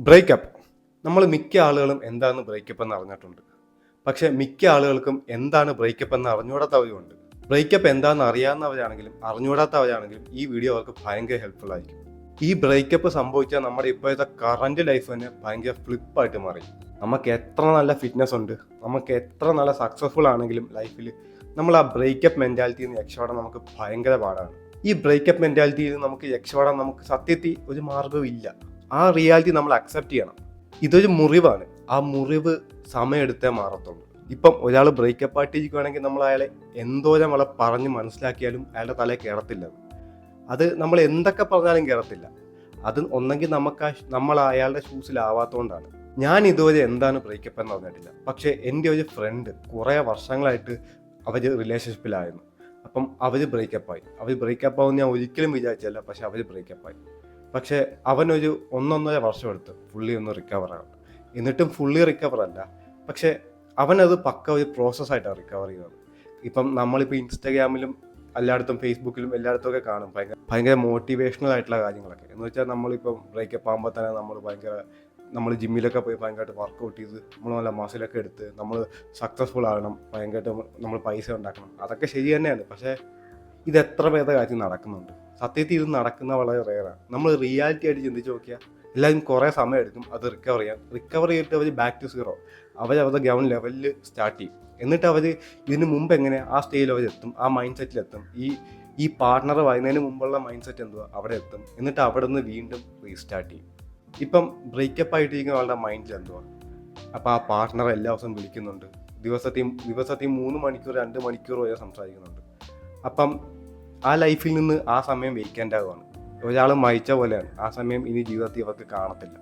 Breakup. നമ്മൾ മിക്ക ആളുകളും എന്താണ് ബ്രേക്കപ്പ് എന്ന് അറിഞ്ഞിട്ടുണ്ട്. പക്ഷേ മിക്ക ആളുകൾക്കും എന്താണ് ബ്രേക്കപ്പ് എന്ന് അറിഞ്ഞുകൂടാത്തവരുമുണ്ട്. ബ്രേക്കപ്പ് എന്താണെന്ന് അറിയാവുന്നവരാണെങ്കിലും അറിഞ്ഞുകൂടാത്തവരാണെങ്കിലും ഈ വീഡിയോ അവർക്ക് ഭയങ്കര ഹെൽപ്ഫുൾ ആയിരിക്കും. ഈ ബ്രേക്കപ്പ് സംഭവിച്ചാൽ നമ്മുടെ ഇപ്പോഴത്തെ കറൻറ്റ് ലൈഫ് തന്നെ ഭയങ്കര ഫ്ലിപ്പായിട്ട് മാറി. നമുക്ക് എത്ര നല്ല ഫിറ്റ്നസ് ഉണ്ട്, നമുക്ക് എത്ര നല്ല സക്സസ്ഫുൾ ആണെങ്കിലും ലൈഫിൽ നമ്മൾ ആ ബ്രേക്കപ്പ് മെൻറ്റാലിറ്റിയിൽ നിന്ന് രക്ഷപ്പെടാൻ നമുക്ക് ഭയങ്കര പാടാണ്. ഈ ബ്രേക്കപ്പ് മെൻറ്റാലിറ്റിയിൽ നമുക്ക് രക്ഷപ്പെടാൻ നമുക്ക് സത്യത്തിൽ ഒരു മാർഗ്ഗവും ഇല്ല. ആ റിയാലിറ്റി നമ്മൾ അക്സെപ്റ്റ് ചെയ്യണം. ഇതൊരു മുറിവാണ്. ആ മുറിവ് സമയമെടുത്തേ മാറത്തുള്ളൂ. ഇപ്പം ഒരാൾ ബ്രേക്കപ്പ് ആയിട്ടിരിക്കുകയാണെങ്കിൽ നമ്മൾ അയാളെ എന്തോരം അവളെ പറഞ്ഞ് മനസ്സിലാക്കിയാലും അയാളുടെ തലയിൽ കയറത്തില്ല. അത് നമ്മൾ എന്തൊക്കെ പറഞ്ഞാലും കയറത്തില്ല. അത് ഒന്നെങ്കിൽ നമ്മൾ അയാളുടെ ഷൂസിലാവാത്തതുകൊണ്ടാണ്. ഞാൻ ഇതുവരെ എന്താണ് ബ്രേക്കപ്പ് എന്ന് പറഞ്ഞിട്ടില്ല. പക്ഷേ എൻ്റെ ഒരു ഫ്രണ്ട് കുറേ വർഷങ്ങളായിട്ട് അവർ റിലേഷൻഷിപ്പിലായിരുന്നു. അപ്പം അവർ ബ്രേക്കപ്പായി. അവർ ബ്രേക്കപ്പ് ഞാൻ ഒരിക്കലും വിചാരിച്ചല്ല. പക്ഷെ അവർ ബ്രേക്കപ്പായി. പക്ഷേ അവനൊരു 1.5 വർഷം എടുത്ത് ഫുള്ളി ഒന്ന് റിക്കവറാണ്. എന്നിട്ടും ഫുള്ളി റിക്കവർ അല്ല. പക്ഷേ അവനത് പക്ക ഒരു പ്രോസസ്സായിട്ടാണ് റിക്കവർ ചെയ്യുന്നത്. ഇപ്പം നമ്മളിപ്പോൾ ഇൻസ്റ്റാഗ്രാമിലും എല്ലായിടത്തും ഫേസ്ബുക്കിലും എല്ലായിടത്തും ഒക്കെ കാണും ഭയങ്കര മോട്ടിവേഷണൽ ആയിട്ടുള്ള കാര്യങ്ങളൊക്കെ. എന്ന് വെച്ചാൽ നമ്മളിപ്പം ബ്രേക്കപ്പ് ആകുമ്പോൾ തന്നെ നമ്മൾ ജിമ്മിലൊക്കെ പോയി ഭയങ്കരമായിട്ട് വർക്കൗട്ട് ചെയ്ത് നമ്മൾ നല്ല മസിലൊക്കെ എടുത്ത് നമ്മൾ സക്സസ്ഫുൾ ആകണം, ഭയങ്കരമായിട്ട് നമ്മൾ പൈസ ഉണ്ടാക്കണം. അതൊക്കെ ശരി തന്നെയാണ്. പക്ഷേ ഇത് എത്ര പേരുടെ കാര്യം നടക്കുന്നുണ്ട്? സത്യത്തിൽ ഇത് നടക്കുന്ന വളരെ റെയറാണ്. നമ്മൾ റിയാലിറ്റി ആയിട്ട് ചിന്തിച്ച് നോക്കിയാൽ എല്ലാവരും കുറേ സമയം എടുക്കും അത് റിക്കവർ ചെയ്തിട്ട് അവർ ബാക്ക് ടു സീറോ അവരുടെ ഗ്രൗണ്ട് ലെവലിൽ സ്റ്റാർട്ട് ചെയ്യും. എന്നിട്ട് അവർ ഇതിന് മുമ്പ് എങ്ങനെ ആ സ്റ്റേജിൽ അവരെത്തും, ആ മൈൻഡ് സെറ്റിലെത്തും. ഈ പാർട്ട്ണർ വരുന്നതിന് മുമ്പുള്ള മൈൻഡ് സെറ്റ് എന്തുവാ അവിടെ എത്തും. എന്നിട്ട് അവിടെ നിന്ന് വീണ്ടും റീസ്റ്റാർട്ട് ചെയ്യും. ഇപ്പം ബ്രേക്കപ്പ് ആയിട്ടിരിക്കുന്ന ആളുടെ മൈൻഡിൽ എന്തുവാ? അപ്പോൾ ആ പാർട്ട്ണർ എല്ലാ ദിവസവും വിളിക്കുന്നുണ്ട്, ദിവസത്തിൽ 3 മണിക്കൂർ 2 മണിക്കൂർ വരെ സംസാരിക്കുന്നുണ്ട്. അപ്പം ആ ലൈഫിൽ നിന്ന് ആ സമയം വേക്കൻ്റ് ആകുവാണ്. ഒരാൾ മരിച്ച പോലെയാണ്. ആ സമയം ഇനി ജീവിതത്തിൽ അവർക്ക് കാണത്തില്ല.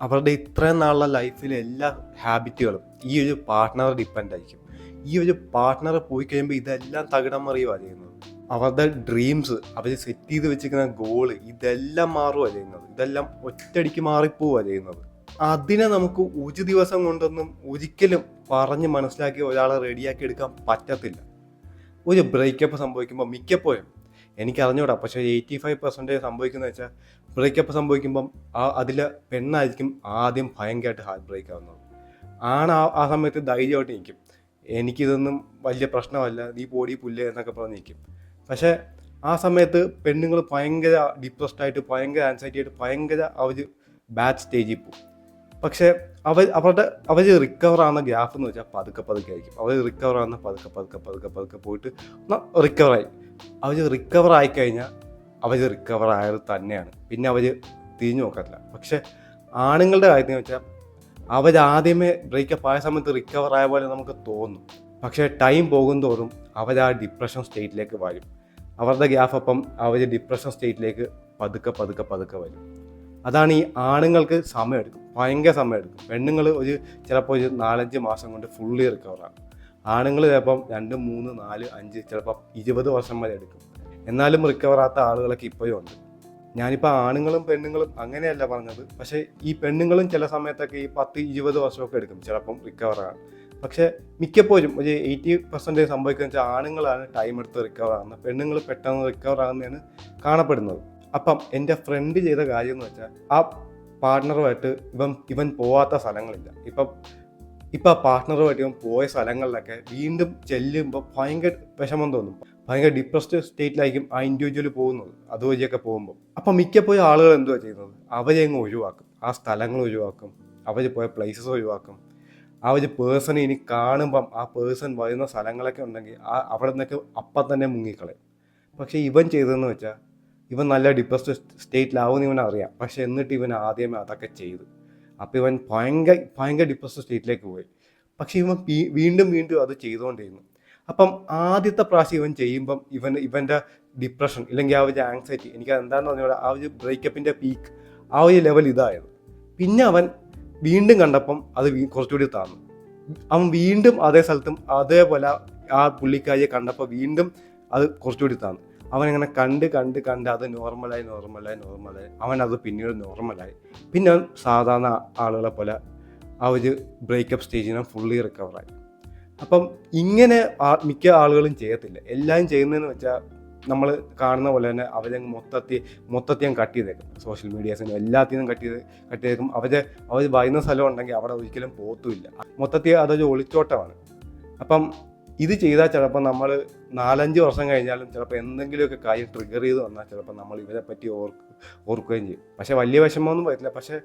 അവരുടെ ഇത്രയും നാളുള്ള ലൈഫിലെ എല്ലാ ഹാബിറ്റുകളും ഈ ഒരു പാർട്ട്ണർ ഡിപ്പെൻഡ് ആയിരിക്കും. ഈ ഒരു പാർട്ട്ണർ പോയി കഴിയുമ്പോൾ ഇതെല്ലാം തകിടം മറിയുകയാണ് ചെയ്യുന്നത്. അവരുടെ ഡ്രീംസ്, അവർ സെറ്റ് ചെയ്ത് വെച്ചിരിക്കുന്ന ഗോള് ഇതെല്ലാം മാറുകയാണ് ചെയ്യുന്നത്. ഇതെല്ലാം ഒറ്റയടിക്ക് മാറിപ്പോവുകയാണ് ചെയ്യുന്നത്. അതിനെ നമുക്ക് ഒരു ദിവസം കൊണ്ടൊന്നും ഒരിക്കലും പറഞ്ഞ് മനസ്സിലാക്കി ഒരാളെ റെഡിയാക്കി എടുക്കാൻ പറ്റത്തില്ല. ഒരു ബ്രേക്കപ്പ് സംഭവിക്കുമ്പോൾ മിക്കപ്പോഴും എനിക്ക് അറിഞ്ഞൂടാ, പക്ഷേ 85% സംഭവിക്കുന്നത് വെച്ചാൽ ബ്രേക്കപ്പ് സംഭവിക്കുമ്പം അതിലെ പെണ്ണായിരിക്കും ആദ്യം ഭയങ്കരമായിട്ട് ഹാർട്ട് ബ്രേക്ക് ആവുന്നത്. ആ സമയത്ത് ധൈര്യമായിട്ട് നിൽക്കും, എനിക്കിതൊന്നും വലിയ പ്രശ്നമല്ല, നീ പോടി പുല്ല് എന്നൊക്കെ പറഞ്ഞ് നിൽക്കും. പക്ഷേ ആ സമയത്ത് പെണ്ണുങ്ങൾ ഭയങ്കര ഡിപ്രസ്ഡ് ആയിട്ട്, ഭയങ്കര ആൻസൈറ്റി ആയിട്ട്, ഭയങ്കര അവർ ബാഡ് സ്റ്റേജിൽ പോകും. പക്ഷേ അവർ റിക്കവർ ആവുന്ന ഗ്യാപ്പ് എന്ന് വെച്ചാൽ പതുക്കെ ആയിരിക്കും. അവർ റിക്കവർ ആവുന്ന പതുക്കെ പോയിട്ട് റിക്കവറായി. അവർ റിക്കവർ ആയിക്കഴിഞ്ഞാൽ അവർ റിക്കവർ ആയത് തന്നെയാണ്. പിന്നെ അവർ തിരിഞ്ഞു നോക്കത്തില്ല. പക്ഷെ ആണുങ്ങളുടെ കാര്യത്തിൽ വെച്ചാൽ അവരാദ്യമേ ബ്രേക്കപ്പ് ആയ സമയത്ത് റിക്കവർ ആയ പോലെ നമുക്ക് തോന്നും. പക്ഷേ ടൈം പോകും തോറും അവർ ആ ഡിപ്രഷൻ സ്റ്റേറ്റിലേക്ക് വരും. അവരുടെ ഗ്യാപ്പ് അപ്പം അവർ ഡിപ്രഷൻ സ്റ്റേറ്റിലേക്ക് പതുക്കെ വരും. അതാണ് ഈ ആണുങ്ങൾക്ക് സമയമെടുക്കും, ഭയങ്കര സമയമെടുക്കും. പെണ്ണുങ്ങൾ ചിലപ്പോൾ ഒരു 4-5 മാസം കൊണ്ട് ഫുള്ളി റിക്കവറാണ്. ആണുങ്ങൾ ചിലപ്പം 2, 3, 4, 5 ചിലപ്പം 20 വർഷം വരെ എടുക്കും. എന്നാലും റിക്കവറാത്ത ആളുകളൊക്കെ ഇപ്പോഴും ഉണ്ട്. ഞാനിപ്പോൾ ആണുങ്ങളും പെണ്ണുങ്ങളും അങ്ങനെയല്ല പറഞ്ഞത്. പക്ഷേ ഈ പെണ്ണുങ്ങളും ചില സമയത്തൊക്കെ ഈ 10-20 വർഷമൊക്കെ എടുക്കും ചിലപ്പം റിക്കവറാണ്. പക്ഷേ മിക്കപ്പോഴും ഒരു 80% സംഭവിക്കുന്നത് വെച്ചാൽ ആണുങ്ങളാണ് ടൈം എടുത്ത് റിക്കവർ ആകുന്നത്, പെണ്ണുങ്ങൾ പെട്ടെന്ന് റിക്കവർ ആകുന്നതാണ് കാണപ്പെടുന്നത്. അപ്പം എൻ്റെ ഫ്രണ്ട് ചെയ്ത കാര്യം എന്ന് വെച്ചാൽ ആ പാർട്ട്ണറുമായിട്ട് ഇവൻ പോവാത്ത സ്ഥലങ്ങളില്ല. ഇപ്പം ആ പാർട്ട്ണറുമായിട്ട് ഇവൻ പോയ സ്ഥലങ്ങളിലൊക്കെ വീണ്ടും ചെല്ലുമ്പോൾ ഭയങ്കര വിഷമം തോന്നും. ഭയങ്കര ഡിപ്രസ്ഡ് സ്റ്റേറ്റിലായിരിക്കും ആ ഇൻഡിവിജ്വൽ പോകുന്നത് അതുവഴിയൊക്കെ പോകുമ്പോൾ. അപ്പം മിക്കപ്പോഴും ആളുകൾ എന്തുവാ ചെയ്യുന്നത്? അവരെ അങ്ങ് ഒഴിവാക്കും, ആ സ്ഥലങ്ങൾ ഒഴിവാക്കും, അവർ പോയ പ്ലേസസ് ഒഴിവാക്കും. ആ ഒരു പേഴ്സണെ ഇനി കാണുമ്പം ആ പേഴ്സൺ വരുന്ന സ്ഥലങ്ങളൊക്കെ ഉണ്ടെങ്കിൽ അവിടെ നിന്നൊക്കെ അപ്പം തന്നെ മുങ്ങിക്കളയും. പക്ഷേ ഇവൻ ചെയ്തതെന്ന് വെച്ചാൽ ഇവൻ നല്ല ഡിപ്രസ്ഡ് സ്റ്റേറ്റിലാവുമെന്ന് ഇവനറിയാം. പക്ഷെ എന്നിട്ട് ഇവൻ ആദ്യമേ അതൊക്കെ ചെയ്തു. അപ്പോൾ ഇവൻ ഭയങ്കര ഡിപ്രസ്ഡ് സ്റ്റേറ്റിലേക്ക് പോയി. പക്ഷേ ഇവൻ വീണ്ടും അത് ചെയ്തുകൊണ്ടിരുന്നു. അപ്പം ആദ്യത്തെ പ്രാവശ്യം ഇവൻ ചെയ്യുമ്പം ഇവൻ്റെ ഡിപ്രഷൻ ഇല്ലെങ്കിൽ ആ ഒരു ആങ്സൈറ്റി, എനിക്ക് എന്താണെന്ന് പറഞ്ഞാൽ ആ ഒരു ബ്രേക്കപ്പിൻ്റെ പീക്ക് ആ ഒരു ലെവൽ ഇതായിരുന്നു. പിന്നെ അവൻ വീണ്ടും കണ്ടപ്പം അത് കുറച്ചുകൂടി താന്നു. അവൻ വീണ്ടും അതേ സ്ഥലത്തും അതേപോലെ ആ പുള്ളിക്കാരിയെ കണ്ടപ്പോൾ വീണ്ടും അത് കുറച്ചുകൂടി താന്നു. അവനങ്ങനെ കണ്ട് അത് നോർമലായി അവൻ അത് പിന്നീട് നോർമലായി. പിന്നെ അവൻ സാധാരണ ആളുകളെ പോലെ ആ ഒരു ബ്രേക്കപ്പ് സ്റ്റേജിനെ ഫുള്ളി റിക്കവറായി. അപ്പം ഇങ്ങനെ മിക്ക ആളുകളും ചെയ്യത്തില്ല. എല്ലാവരും ചെയ്യുന്നതെന്ന് വെച്ചാൽ നമ്മൾ കാണുന്ന പോലെ തന്നെ അവരെ മൊത്തത്തിൽ കട്ട് ചെയ്തേക്കും. സോഷ്യൽ മീഡിയാസിനും എല്ലാത്തിനും കട്ട് ചെയ്തേക്കും. അവർ വരുന്ന സ്ഥലം ഉണ്ടെങ്കിൽ അവിടെ ഒരിക്കലും പോത്തുമില്ല. മൊത്തത്തിൽ അതൊരു ഒളിച്ചോട്ടമാണ്. അപ്പം ഇത് ചെയ്താൽ ചിലപ്പോൾ നമ്മൾ 4-5 വർഷം കഴിഞ്ഞാലും ചിലപ്പോൾ എന്തെങ്കിലുമൊക്കെ കാര്യം ട്രിഗർ ചെയ്ത് വന്നാൽ ചിലപ്പോൾ നമ്മൾ ഇവരെ പറ്റി ഓർക്കുകയും ചെയ്യും. പക്ഷേ വലിയ വിഷമമൊന്നും വരില്ല. പക്ഷേ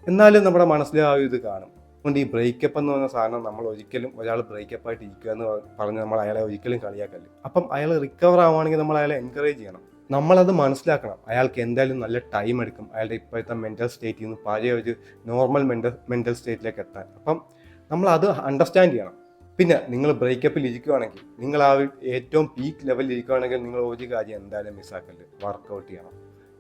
എന്നാലും നമ്മുടെ മനസ്സിൽ ആ ഇത് കാണും. അതുകൊണ്ട് ഈ ബ്രേക്കപ്പ് എന്ന് പറഞ്ഞ സാധനം നമ്മൾ ഒരിക്കലും ഒരാൾ ബ്രേക്കപ്പ് ആയിട്ട് ഇരിക്കുക എന്ന് പറഞ്ഞ് നമ്മൾ അയാളെ ഒരിക്കലും കളിയാക്കല്ല. അപ്പം അയാൾ റിക്കവർ ആവുകയാണെങ്കിൽ നമ്മൾ അയാളെ എൻകറേജ് ചെയ്യണം. നമ്മളത് മനസ്സിലാക്കണം. അയാൾക്ക് എന്തായാലും നല്ല ടൈം എടുക്കും അയാളുടെ ഇപ്പോഴത്തെ മെൻ്റൽ സ്റ്റേറ്റിൽ നിന്ന് പഴയ ഒരു നോർമൽ മെൻ്റൽ സ്റ്റേറ്റിലേക്ക് എത്താൻ. അപ്പം നമ്മളത് അണ്ടർസ്റ്റാൻഡ് ചെയ്യണം. പിന്നെ നിങ്ങൾ ബ്രേക്കപ്പിൽ ഇരിക്കുകയാണെങ്കിൽ, നിങ്ങൾ ആ ഏറ്റവും പീക്ക് ലെവലിൽ ഇരിക്കുകയാണെങ്കിൽ നിങ്ങൾ ഒരു കാര്യം എന്തായാലും മിസ്സാക്കരുത്. വർക്കൗട്ട് ചെയ്യണം,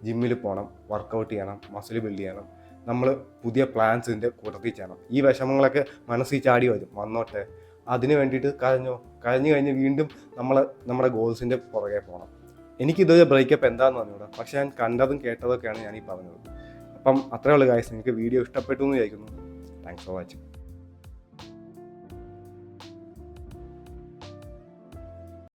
ജിമ്മിൽ പോകണം, വർക്കൗട്ട് ചെയ്യണം, മസിൽ ബിൽഡ് ചെയ്യണം. നമ്മൾ പുതിയ പ്ലാൻസിൻ്റെ കൂട്ടത്തിൽ ചെയ്യണം. ഈ വിഷമങ്ങളൊക്കെ മനസ്സിൽ ചാടി വന്നോട്ടെ. അതിന് വേണ്ടിയിട്ട് കരഞ്ഞു കഴിഞ്ഞ് വീണ്ടും നമ്മുടെ ഗോൾസിൻ്റെ പുറകെ പോകണം. എനിക്കിതൊരു ബ്രേക്കപ്പ് എന്താണെന്ന് പറഞ്ഞുകൂടാ, പക്ഷേ ഞാൻ കണ്ടതും കേട്ടതൊക്കെയാണ് ഞാൻ ഈ പറഞ്ഞത്. അപ്പം അത്രേ ഉള്ളൂ ഗായ്സ്. നിങ്ങൾക്ക് വീഡിയോ ഇഷ്ടപ്പെട്ടു എന്ന് വിചാരിക്കുന്നു. Thanks for watching.